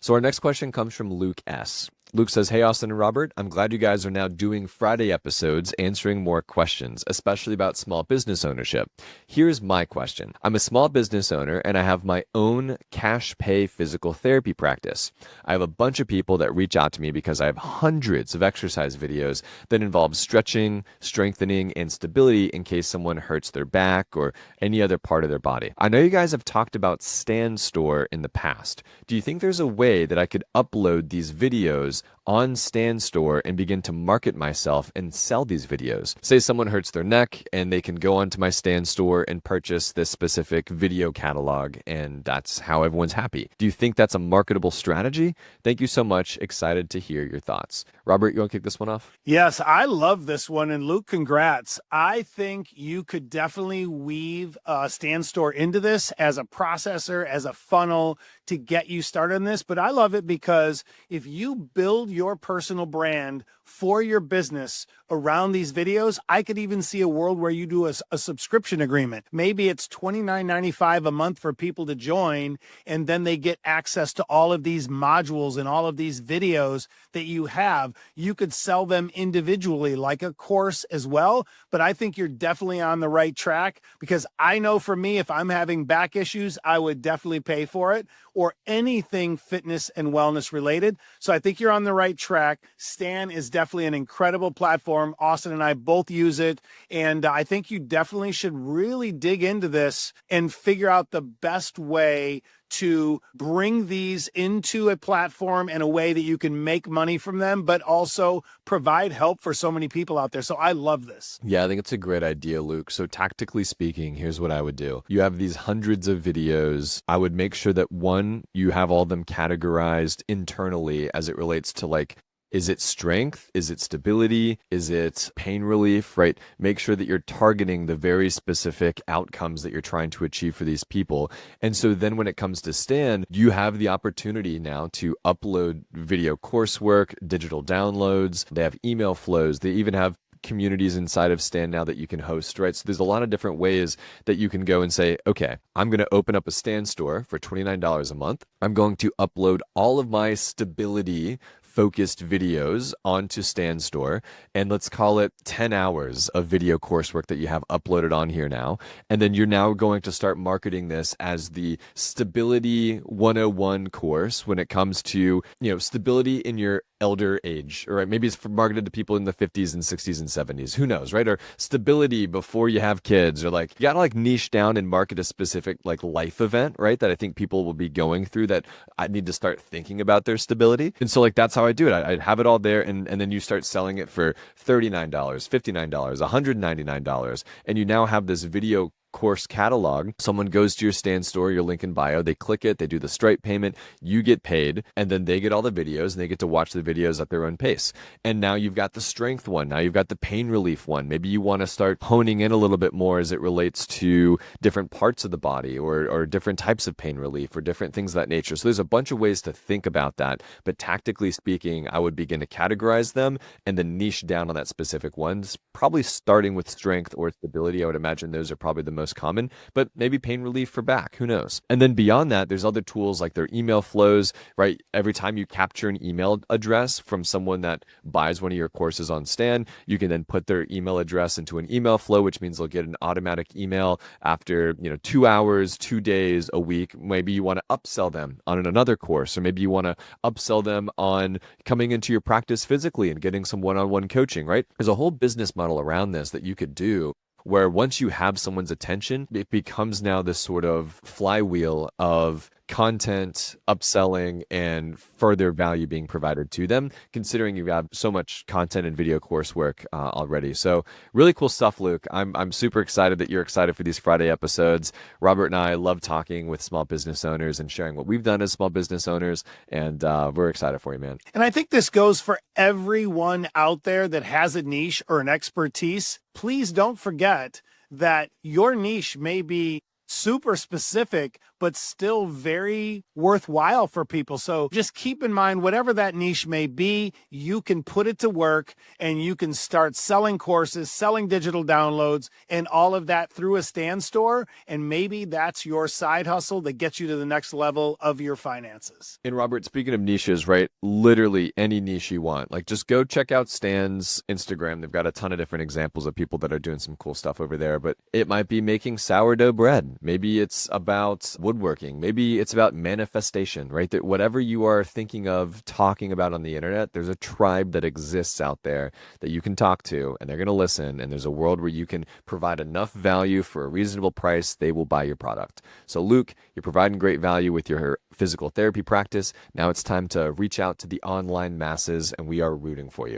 So our next question comes from Luke S. Luke says, "Hey, Austin and Robert, I'm glad you guys are now doing Friday episodes answering more questions, especially about small business ownership. Here's my question. I'm a small business owner and I have my own cash pay physical therapy practice. I have a bunch of people that reach out to me because I have hundreds of exercise videos that involve stretching, strengthening, and stability in case someone hurts their back or any other part of their body. I know you guys have talked about Stand Store in the past. Do you think there's a way that I could upload these videos on Stand Store and begin to market myself and sell these videos? Say someone hurts their neck and they can go onto my Stand Store and purchase this specific video catalog, and that's how everyone's happy. Do you think that's a marketable strategy? Thank you so much. Excited to hear your thoughts." Robert, you want to kick this one off? Yes, I love this one. And Luke, congrats. I think you could definitely weave Stand Store into this as a processor, as a funnel to get you started on this. But I love it because if you build your personal brand for your business around these videos, I could even see a world where you do a subscription agreement. Maybe it's $29.95 a month for people to join, and then they get access to all of these modules and all of these videos that you have. You could sell them individually like a course as well, but I think you're definitely on the right track, because I know for me, if I'm having back issues, I would definitely pay for it, or anything fitness and wellness related. So I think you're on the right track. Stan is definitely an incredible platform. Austin and I both use it. And I think you definitely should really dig into this and figure out the best way to bring these into a platform in a way that you can make money from them, but also provide help for so many people out there. So I love this. Yeah, I think it's a great idea, Luke. So tactically speaking, here's what I would do. You have these hundreds of videos. I would make sure that one, you have all of them categorized internally as it relates to, like, is it strength? Is it stability? Is it pain relief, right? Make sure that you're targeting the very specific outcomes that you're trying to achieve for these people. And so then when it comes to Stan, you have the opportunity now to upload video coursework, digital downloads. They have email flows. They even have communities inside of Stan now that you can host, right? So there's a lot of different ways that you can go and say, okay, I'm going to open up a Stan Store for $29 a month. I'm going to upload all of my stability focused videos onto Stand Store, and let's call it 10 hours of video coursework that you have uploaded on here now. And then you're now going to start marketing this as the Stability 101 course when it comes to, stability in your elder age, or maybe it's marketed to people in the 50s and 60s and 70s, who knows, right? Or stability before you have kids, or you gotta niche down and market a specific life event, right? That I think people will be going through, that I need to start thinking about their stability. And so that's how I do it. I'd have it all there, and then you start selling it for $39, $59, $199, and you now have this video course catalog. Someone goes to your Stand Store, your link in bio, they click it, they do the Stripe payment, you get paid, and then they get all the videos and they get to watch the videos at their own pace. And now you've got the strength one, now you've got the pain relief one. Maybe you want to start honing in a little bit more as it relates to different parts of the body, or different types of pain relief, or different things of that nature. So there's a bunch of ways to think about that, but tactically speaking, I would begin to categorize them and then niche down on that specific ones, probably starting with strength or stability. I would imagine those are probably the most common, but maybe pain relief for back, who knows? And then beyond that, there's other tools like their email flows, right? Every time you capture an email address from someone that buys one of your courses on Stan, you can then put their email address into an email flow, which means they'll get an automatic email after 2 hours, 2 days, a week. Maybe you want to upsell them on another course, or maybe you want to upsell them on coming into your practice physically and getting some one-on-one coaching, right? There's a whole business model around this that you could do, where once you have someone's attention, it becomes now this sort of flywheel of content, upselling, and further value being provided to them, considering you have so much content and video coursework already. So really cool stuff, Luke. I'm super excited that you're excited for these Friday episodes. Robert and I love talking with small business owners and sharing what we've done as small business owners, and we're excited for you, man. And I think this goes for everyone out there that has a niche or an expertise. Please don't forget that your niche may be super specific, but still very worthwhile for people. So just keep in mind, whatever that niche may be, you can put it to work and you can start selling courses, selling digital downloads, and all of that through a Stand store. And maybe that's your side hustle that gets you to the next level of your finances. And Robert, speaking of niches, right? Literally any niche you want. Like just go check out Stan's Instagram. They've got a ton of different examples of people that are doing some cool stuff over there, but it might be making sourdough bread. Maybe it's about woodworking. Maybe it's about manifestation, right? That whatever you are thinking of talking about on the internet, there's a tribe that exists out there that you can talk to and they're going to listen. And there's a world where you can provide enough value for a reasonable price. They will buy your product. So Luke, you're providing great value with your physical therapy practice. Now it's time to reach out to the online masses and we are rooting for you.